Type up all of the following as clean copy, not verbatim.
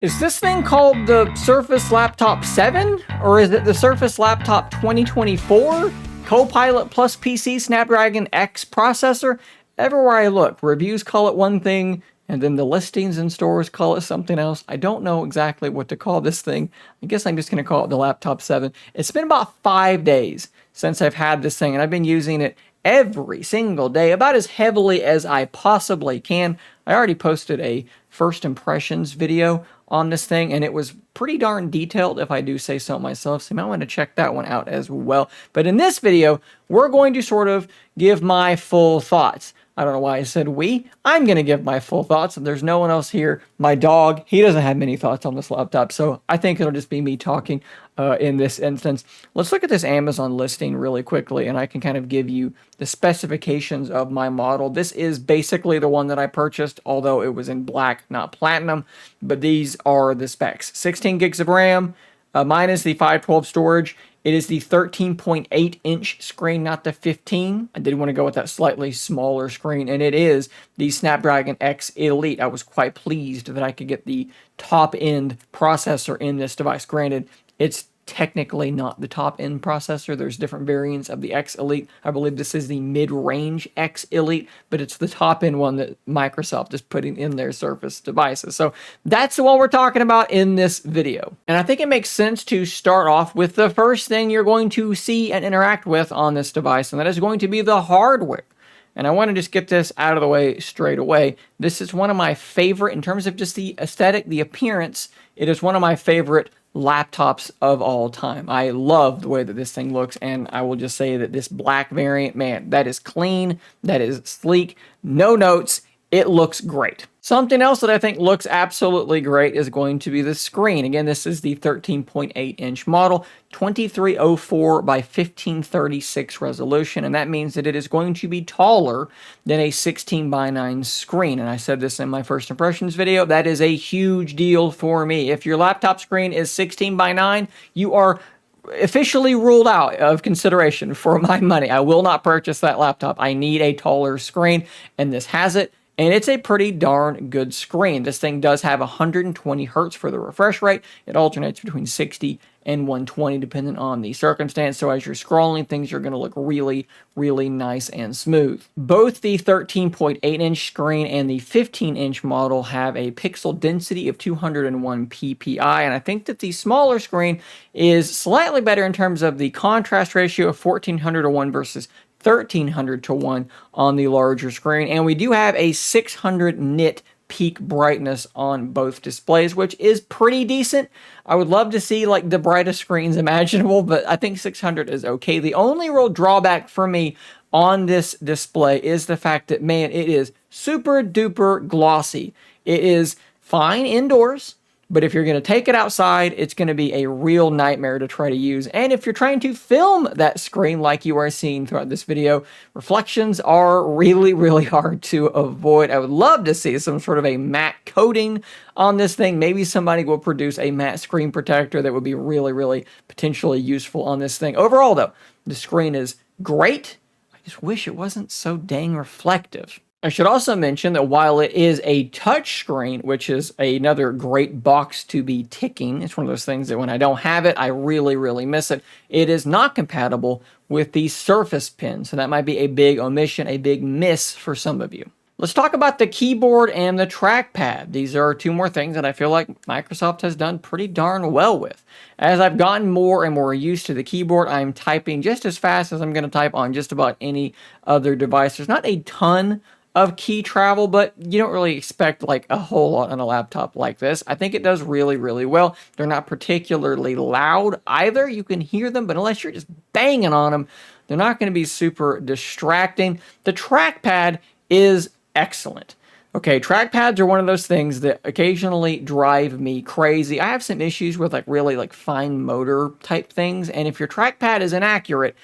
Is this thing called the Surface Laptop 7? Or is it the Surface Laptop 2024? Copilot plus PC Snapdragon X processor? Everywhere I look, reviews call it one thing, and then the listings in stores call it something else. I don't know exactly what to call this thing. I guess I'm just going to call it the Laptop 7. It's been about 5 days since I've had this thing, and I've been using it every single day, about as heavily as I possibly can. I already posted a first impressions video on this thing, and it was pretty darn detailed, if I do say so myself, so you might want to check that one out as well. But in this video, we're going to sort of give my full thoughts. I don't know why I said we. I'm going to give my full thoughts, and there's no one else here. My dog, he doesn't have many thoughts on this laptop, so I think it'll just be me talking in this instance. Let's look at this Amazon listing really quickly, and I can kind of give you the specifications of my model. This is basically the one that I purchased, although it was in black, not platinum, but these are the specs. 16 gigs of RAM, mine is the 512 storage. It is the 13.8-inch screen, not the 15. I did want to go with that slightly smaller screen, and it is the Snapdragon X Elite. I was quite pleased that I could get the top-end processor in this device. Granted, it's technically not the top-end processor. There's different variants of the X Elite. I believe this is the mid-range X Elite, but it's the top-end one that Microsoft is putting in their Surface devices. So that's the one we're talking about in this video. And I think it makes sense to start off with the first thing you're going to see and interact with on this device, and that is going to be the hardware. And I want to just get this out of the way straight away. This is one of my favorite, in terms of just the aesthetic, the appearance, it is one of my favorite laptops of all time. I love the way that this thing looks, and I will just say that this black variant, man, that is clean, that is sleek, no notes, it looks great. Something else that I think looks absolutely great is going to be the screen. Again, this is the 13.8-inch model, 2304 by 1536 resolution, and that means that it is going to be taller than a 16 by 9 screen. And I said this in my first impressions video, that is a huge deal for me. If your laptop screen is 16 by 9, you are officially ruled out of consideration for my money. I will not purchase that laptop. I need a taller screen, and this has it. And it's a pretty darn good screen. This thing does have 120 hertz for the refresh rate. It alternates between 60 and 120 depending on the circumstance. So as you're scrolling, things are going to look really, really nice and smooth. Both the 13.8-inch screen and the 15-inch model have a pixel density of 201 ppi. And I think that the smaller screen is slightly better in terms of the contrast ratio of 1400 to 1 versus 1300 to 1 on the larger screen, and we do have a 600 nit peak brightness on both displays, which is pretty decent. I would love to see like the brightest screens imaginable, but I think 600 is okay. The only real drawback for me on this display is the fact that, man, it is super duper glossy. It is fine indoors, but if you're going to take it outside, it's going to be a real nightmare to try to use. And if you're trying to film that screen like you are seeing throughout this video, reflections are really, really hard to avoid. I would love to see some sort of a matte coating on this thing. Maybe somebody will produce a matte screen protector that would be really, really potentially useful on this thing. Overall, though, the screen is great. I just wish it wasn't so dang reflective. I should also mention that while it is a touch screen, which is another great box to be ticking, it's one of those things that when I don't have it, I really, really miss it. It is not compatible with the Surface Pen, so that might be a big omission, a big miss for some of you. Let's talk about the keyboard and the trackpad. These are two more things that I feel like Microsoft has done pretty darn well with. As I've gotten more and more used to the keyboard, I'm typing just as fast as I'm going to type on just about any other device. There's not a ton of key travel, but you don't really expect like a whole lot on a laptop like this. I think it does really, really well. They're not particularly loud either. You can hear them, but unless you're just banging on them, they're not going to be super distracting. The trackpad is excellent. Okay, trackpads are one of those things that occasionally drive me crazy. I have some issues with like really like fine motor type things, and if your trackpad is inaccurate,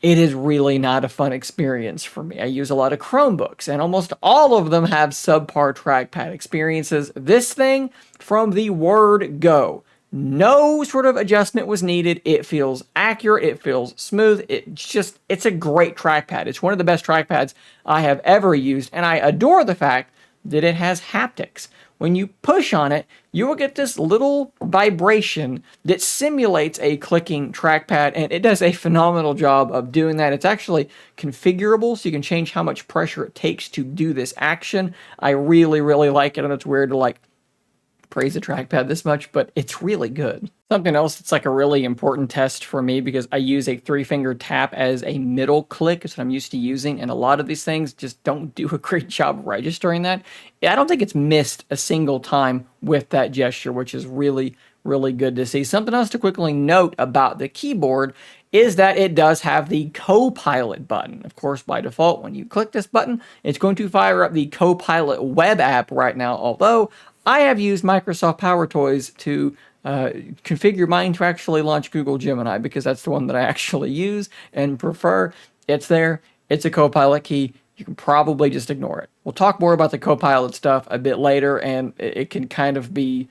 it is really not a fun experience for me. I use a lot of Chromebooks, and almost all of them have subpar trackpad experiences. This thing, from the word go, no sort of adjustment was needed. It feels accurate. It feels smooth. It's a great trackpad. It's one of the best trackpads I have ever used, and I adore the fact that it has haptics. When you push on it, you will get this little vibration that simulates a clicking trackpad, and it does a phenomenal job of doing that. It's actually configurable, so you can change how much pressure it takes to do this action. I really, really like it, and it's weird to like praise the trackpad this much, but it's really good. Something else that's like a really important test for me, because I use a 3-finger tap as a middle click. It's what I'm used to using, and a lot of these things just don't do a great job registering that. I don't think it's missed a single time with that gesture, which is really, really good to see. Something else to quickly note about the keyboard is that it does have the Copilot button. Of course, by default, when you click this button, it's going to fire up the Copilot web app right now, although I have used Microsoft Power Toys to configure mine to actually launch Google Gemini, because that's the one that I actually use and prefer. It's there. It's a Copilot key. You can probably just ignore it. We'll talk more about the Copilot stuff a bit later, and it can kind of be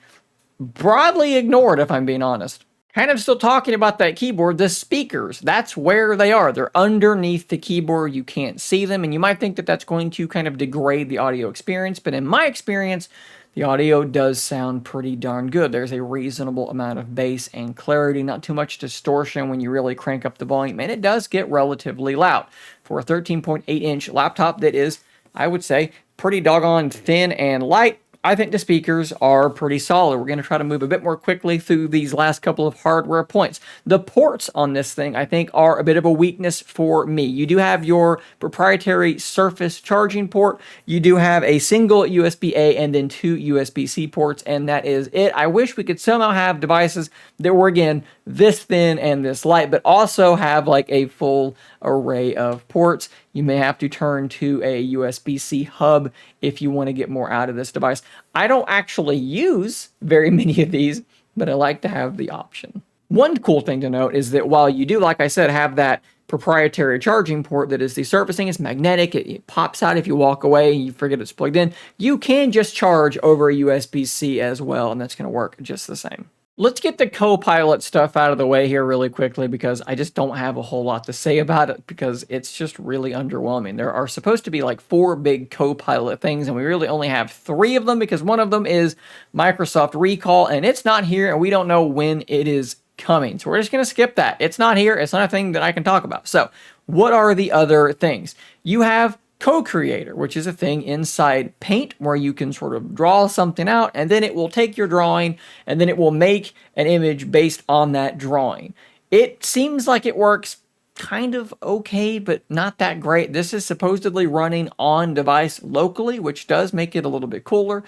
broadly ignored if I'm being honest. Kind of still talking about that keyboard, the speakers, that's where they are. They're underneath the keyboard. You can't see them, and you might think that that's going to kind of degrade the audio experience, but in my experience, the audio does sound pretty darn good. There's a reasonable amount of bass and clarity, not too much distortion when you really crank up the volume, and it does get relatively loud. For a 13.8-inch laptop that is, I would say, pretty doggone thin and light, I think the speakers are pretty solid. We're going to try to move a bit more quickly through these last couple of hardware points. The ports on this thing, I think, are a bit of a weakness for me. You do have your proprietary Surface charging port. You do have a single USB-A and then 2 USB-C ports, and that is it. I wish we could somehow have devices that were, again, this thin and this light, but also have like a full array of ports. You may have to turn to a USB-C hub if you want to get more out of this device. I don't actually use very many of these, but I like to have the option. One cool thing to note is that while you do, like I said, have that proprietary charging port that is the Surface thing, it's magnetic, it pops out if you walk away and you forget it's plugged in, you can just charge over a USB-C as well, and that's going to work just the same. Let's get the Copilot stuff out of the way here really quickly, because I just don't have a whole lot to say about it, because it's just really underwhelming. There are supposed to be like 4 big Copilot things, and we really only have 3 of them, because one of them is Microsoft Recall, and it's not here, and we don't know when it is coming. So we're just going to skip that. It's not here. It's not a thing that I can talk about. So what are the other things? You have Co-Creator, which is a thing inside Paint where you can sort of draw something out, and then it will take your drawing and then it will make an image based on that drawing. It seems like it works kind of okay, but not that great. This is supposedly running on device locally, which does make it a little bit cooler,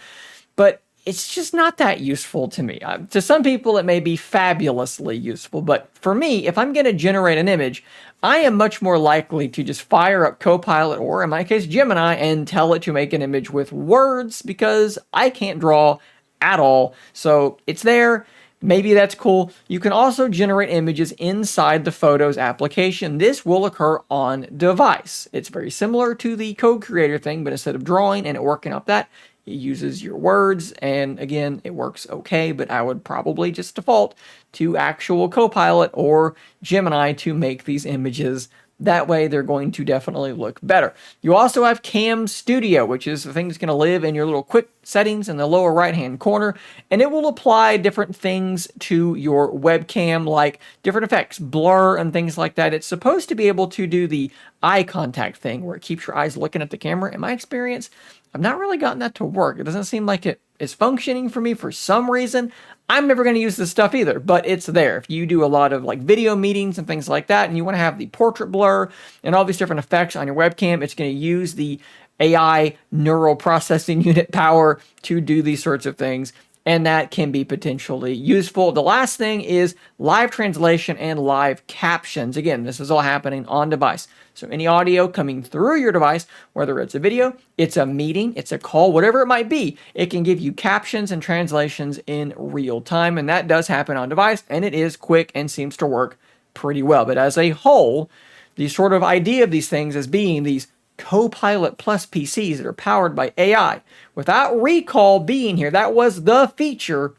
but it's just not that useful to me. To some people, it may be fabulously useful, but for me, if I'm going to generate an image, I am much more likely to just fire up Copilot, or in my case, Gemini, and tell it to make an image with words, because I can't draw at all. So it's there. Maybe that's cool. You can also generate images inside the Photos application. This will occur on device. It's very similar to the Co-Creator thing, but instead of drawing and working up that, it uses your words, and again, it works okay, but I would probably just default to actual Copilot or Gemini to make these images. That way, they're going to definitely look better. You also have Cam Studio, which is the thing that's going to live in your little quick settings in the lower right-hand corner, and it will apply different things to your webcam, like different effects, blur, and things like that. It's supposed to be able to do the eye contact thing, where it keeps your eyes looking at the camera. In my experience, I've not really gotten that to work. It doesn't seem like it is functioning for me for some reason. I'm never going to use this stuff either, but it's there. If you do a lot of like video meetings and things like that, and you want to have the portrait blur and all these different effects on your webcam, it's going to use the AI neural processing unit power to do these sorts of things, and that can be potentially useful. The last thing is live translation and live captions. Again, this is all happening on device. So any audio coming through your device, whether it's a video, it's a meeting, it's a call, whatever it might be, it can give you captions and translations in real time, and that does happen on device, and it is quick and seems to work pretty well. But as a whole, the sort of idea of these things as being these Copilot Plus PCs that are powered by AI, without Recall being here, that was the feature,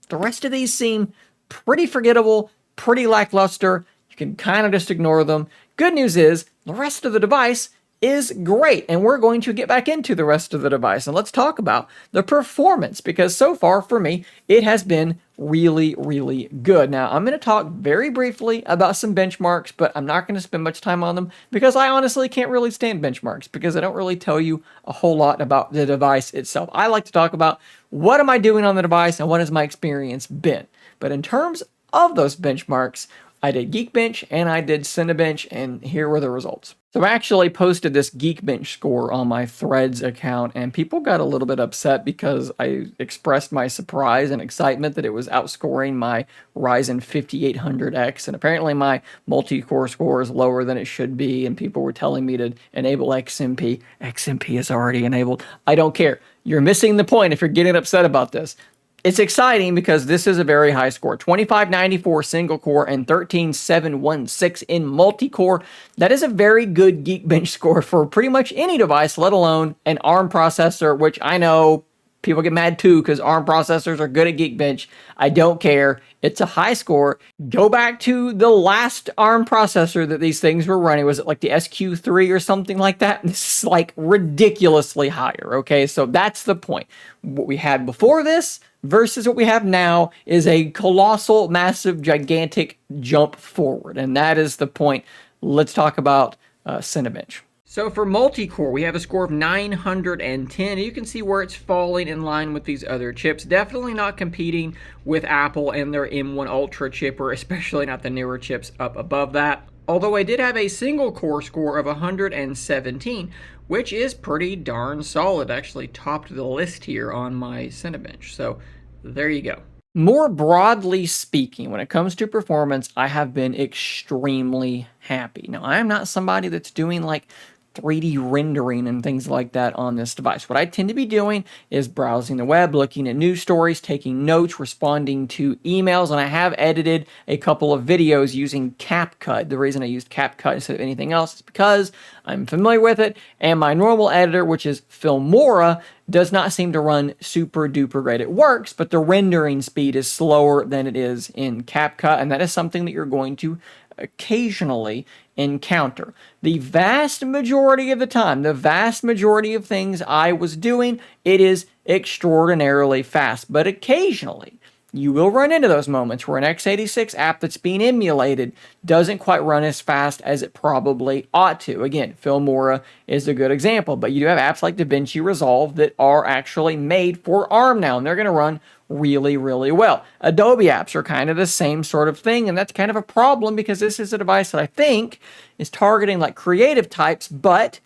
the rest of these seem pretty forgettable, pretty lackluster. You can kind of just ignore them. Good news is, the rest of the device is great. And we're going to get back into the rest of the device and let's talk about the performance, because so far for me, it has been really, really good. Now, I'm going to talk very briefly about some benchmarks, but I'm not going to spend much time on them because I honestly can't really stand benchmarks because I don't really tell you a whole lot about the device itself. I like to talk about what am I doing on the device and what has my experience been. But in terms of those benchmarks, I did Geekbench and I did Cinebench, and here were the results. So I actually posted this Geekbench score on my Threads account, and people got a little bit upset because I expressed my surprise and excitement that it was outscoring my Ryzen 5800X, and apparently my multi-core score is lower than it should be, and people were telling me to enable XMP. XMP is already enabled. I don't care. You're missing the point if you're getting upset about this. It's exciting because this is a very high score, 2594 single core and 13716 in multi-core. That is a very good Geekbench score for pretty much any device, let alone an ARM processor, which I know people get mad too because ARM processors are good at Geekbench. I don't care. It's a high score. Go back to the last ARM processor that these things were running. Was it like the SQ3 or something like that? This is like ridiculously higher, okay? So that's the point. What we had before this versus what we have now is a colossal, massive, gigantic jump forward. And that is the point. Let's talk about Cinebench. So for multi-core, we have a score of 910. You can see where it's falling in line with these other chips. Definitely not competing with Apple and their M1 Ultra chip, or especially not the newer chips up above that. Although I did have a single core score of 117, which is pretty darn solid. Actually topped the list here on my Cinebench. So there you go. More broadly speaking, when it comes to performance, I have been extremely happy. Now, I am not somebody that's doing like 3D rendering and things like that on this device. What I tend to be doing is browsing the web, looking at news stories, taking notes, responding to emails, and I have edited a couple of videos using CapCut. The reason I used CapCut instead of anything else is because I'm familiar with it, and my normal editor, which is Filmora, does not seem to run super duper great. It works, but the rendering speed is slower than it is in CapCut, and that is something that you're going to occasionally encounter. The vast majority of the time, the vast majority of things I was doing, it is extraordinarily fast, but occasionally you will run into those moments where an x86 app that's being emulated doesn't quite run as fast as it probably ought to. Again, Filmora is a good example, but you do have apps like DaVinci Resolve that are actually made for ARM now, and they're going to run really, really well. Adobe apps are kind of the same sort of thing, and that's kind of a problem because this is a device that I think is targeting like creative types, but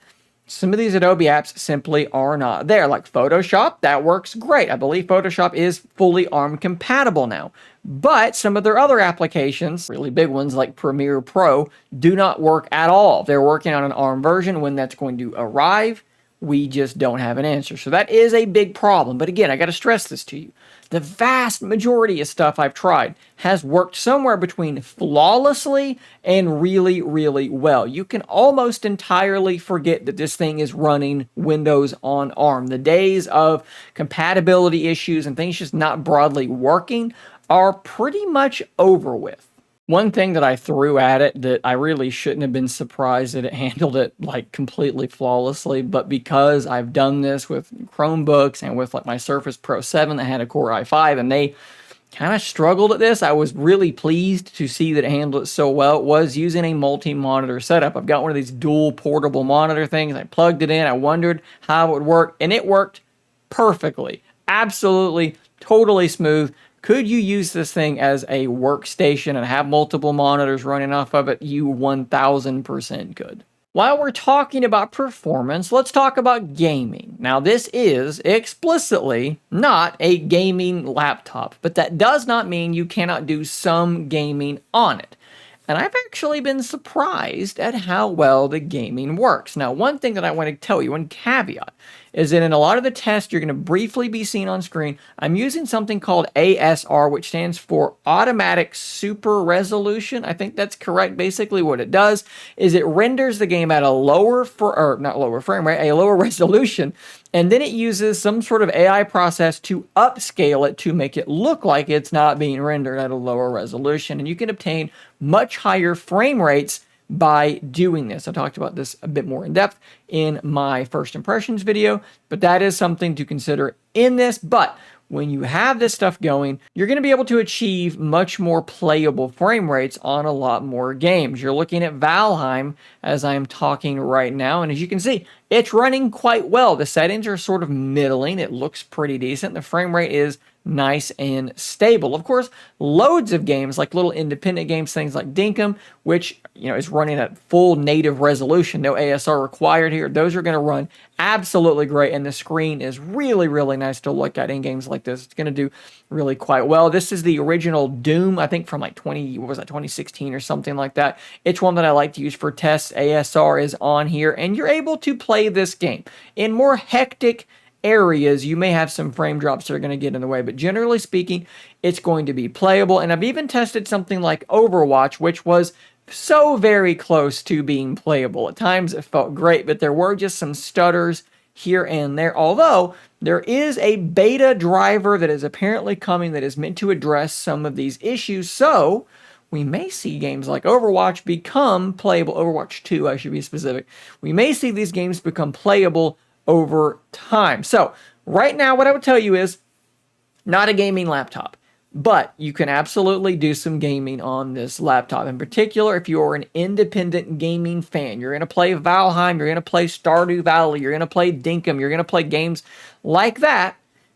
some of these Adobe apps simply are not there. Like Photoshop, that works great. I believe Photoshop is fully ARM compatible now. But some of their other applications, really big ones like Premiere Pro, do not work at all. They're working on an ARM version. When that's going to arrive, we just don't have an answer. So that is a big problem. But again, I got to stress this to you. The vast majority of stuff I've tried has worked somewhere between flawlessly and really, really well. You can almost entirely forget that this thing is running Windows on ARM. The days of compatibility issues and things just not broadly working are pretty much over with. One thing that I threw at it that I really shouldn't have been surprised that it handled it like completely flawlessly, but because I've done this with Chromebooks and with like my Surface Pro 7 that had a Core i5 and they kind of struggled at this, I was really pleased to see that it handled it so well. It was using a multi-monitor setup. I've got one of these dual portable monitor things. I plugged it in. I wondered how it would work, and it worked perfectly. Absolutely, totally smooth. Could you use this thing as a workstation and have multiple monitors running off of it? You 1000% could. While we're talking about performance, let's talk about gaming. Now, this is explicitly not a gaming laptop, but that does not mean you cannot do some gaming on it. And I've actually been surprised at how well the gaming works. Now, one thing that I want to tell you, one caveat, is that in a lot of the tests you're going to briefly be seen on screen, I'm using something called ASR, which stands for Automatic Super Resolution. I think that's correct. Basically what it does is it renders the game at a lower, a lower resolution, and then it uses some sort of AI process to upscale it to make it look like it's not being rendered at a lower resolution. And you can obtain much higher frame rates by doing this. I talked about this a bit more in depth in my first impressions video, but that is something to consider in this. But when you have this stuff going, you're going to be able to achieve much more playable frame rates on a lot more games. You're looking at Valheim as I'm talking right now, and as you can see, it's running quite well. The settings are sort of middling. It looks pretty decent. The frame rate is nice and stable. Of course, loads of games, like little independent games, things like Dinkum, which is running at full native resolution, no ASR required here. Those are going to run absolutely great, and the screen is really, really nice to look at in games like this. It's going to do really quite well. This is the original Doom, I think from like 2016 or something like that. It's one that I like to use for tests. ASR is on here, and you're able to play this game. In more hectic areas, you may have some frame drops that are going to get in the way, but generally speaking, it's going to be playable. And I've even tested something like Overwatch, which was so very close to being playable. At times it felt great, but there were just some stutters here and there. Although there is a beta driver that is apparently coming that is meant to address some of these issues. So we may see games like Overwatch become playable. Overwatch 2, I should be specific. We may see these games become playable over time. So right now, what I would tell you is not a gaming laptop, but you can absolutely do some gaming on this laptop. In particular, if you're an independent gaming fan, you're going to play Valheim, you're going to play Stardew Valley, you're going to play Dinkum, you're going to play games like that,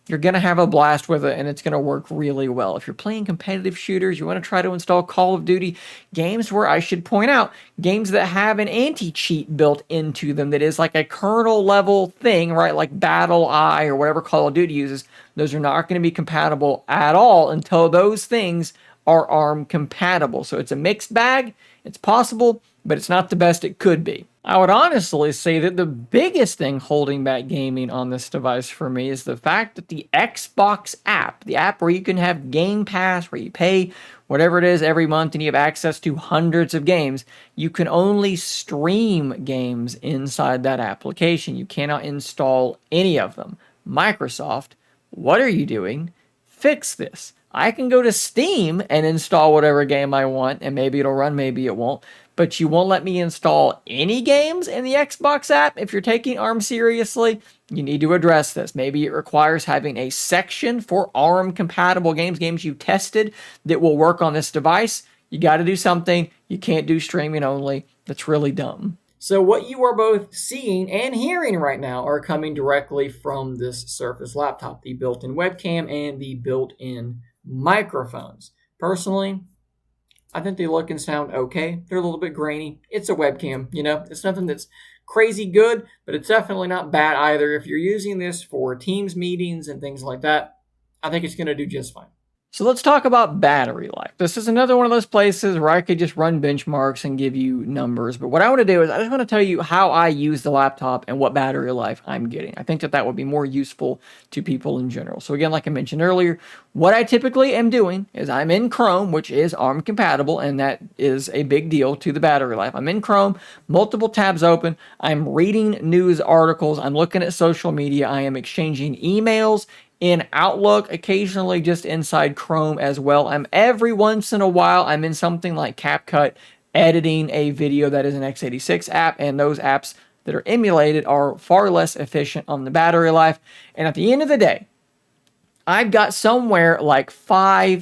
you're going to have a blast with it, and it's going to work really well. If you're playing competitive shooters, you want to try to install Call of Duty, games where I should point out, games that have an anti-cheat built into them that is like a kernel level thing, right? Like Battle Eye or whatever Call of Duty uses. Those are not going to be compatible at all until those things are ARM compatible. So it's a mixed bag. It's possible, but it's not the best it could be. I would honestly say that the biggest thing holding back gaming on this device for me is the fact that the Xbox app, the app where you can have Game Pass, where you pay whatever it is every month and you have access to hundreds of games, you can only stream games inside that application. You cannot install any of them. Microsoft, what are you doing? Fix this. I can go to Steam and install whatever game I want, and maybe it'll run, maybe it won't. But you won't let me install any games in the Xbox app. If you're taking ARM seriously, you need to address this. Maybe it requires having a section for ARM-compatible games, games you tested that will work on this device. You got to do something. You can't do streaming only. That's really dumb. So what you are both seeing and hearing right now are coming directly from this Surface laptop, the built-in webcam and the built-in microphones. Personally, I think they look and sound okay. They're a little bit grainy. It's a webcam, It's nothing that's crazy good, but it's definitely not bad either. If you're using this for Teams meetings and things like that, I think it's going to do just fine. So let's talk about battery life. This is another one of those places where I could just run benchmarks and give you numbers. But what I want to do is I just want to tell you how I use the laptop and what battery life I'm getting. I think that would be more useful to people in general. So again, like I mentioned earlier, what I typically am doing is I'm in Chrome, which is ARM compatible, and that is a big deal to the battery life. I'm in Chrome, multiple tabs open. I'm reading news articles. I'm looking at social media. I am exchanging emails in Outlook, occasionally just inside Chrome as well. Every once in a while, I'm in something like CapCut editing a video that is an x86 app, and those apps that are emulated are far less efficient on the battery life. And at the end of the day, I've got somewhere like 4,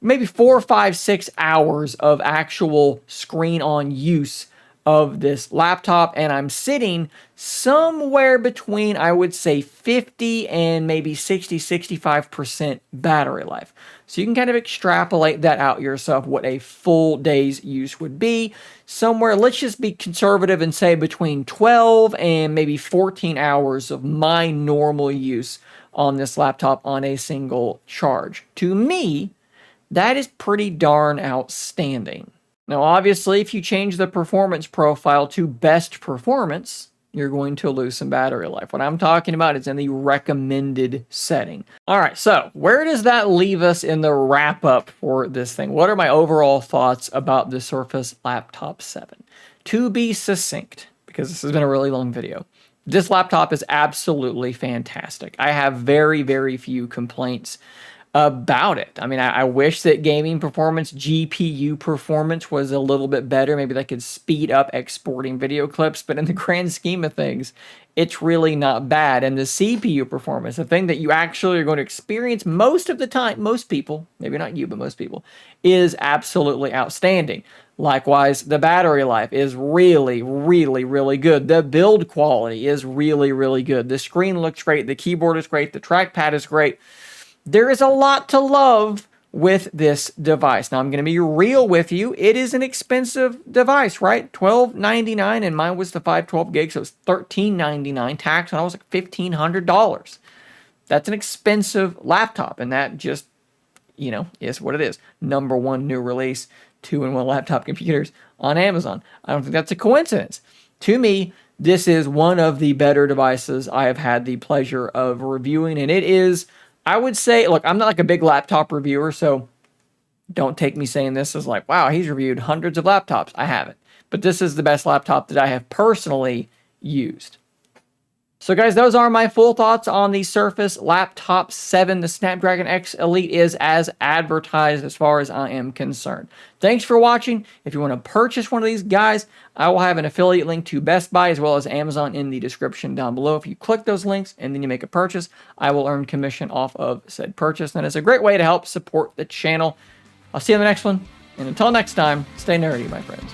5, 6 hours of actual screen-on use of this laptop, and I'm sitting somewhere between, I would say, 50 and maybe 60-65% battery life. So you can kind of extrapolate that out yourself, what a full day's use would be. Somewhere, let's just be conservative and say between 12 and maybe 14 hours of my normal use on this laptop on a single charge. To me, that is pretty darn outstanding. Now, obviously, if you change the performance profile to best performance, you're going to lose some battery life. What I'm talking about is in the recommended setting. All right, so where does that leave us in the wrap-up for this thing? What are my overall thoughts about the Surface Laptop 7? To be succinct, because this has been a really long video, this laptop is absolutely fantastic. I have very, very few complaints about it. I mean, I wish that gaming performance, GPU performance was a little bit better. Maybe they could speed up exporting video clips, but in the grand scheme of things, it's really not bad. And the CPU performance, the thing that you actually are going to experience most of the time, most people, maybe not you, but most people, is absolutely outstanding. Likewise, the battery life is really, really, really good. The build quality is really, really good. The screen looks great. The keyboard is great. The trackpad is great. There is a lot to love with this device. Now, I'm going to be real with you. It is an expensive device, right? $12.99, and mine was the 512 gigs, so it was $13.99 tax, and I was like $1,500. That's an expensive laptop, and that just, is what it is. Number one new release, 2-in-1 laptop computers on Amazon. I don't think that's a coincidence. To me, this is one of the better devices I have had the pleasure of reviewing, and it is, I would say, look, I'm not like a big laptop reviewer, so don't take me saying this as like, wow, he's reviewed hundreds of laptops. I haven't. But this is the best laptop that I have personally used. So guys, those are my full thoughts on the Surface Laptop 7. The Snapdragon X Elite is as advertised as far as I am concerned. Thanks for watching. If you want to purchase one of these guys, I will have an affiliate link to Best Buy as well as Amazon in the description down below. If you click those links and then you make a purchase, I will earn commission off of said purchase. And it's a great way to help support the channel. I'll see you in the next one. And until next time, stay nerdy, my friends.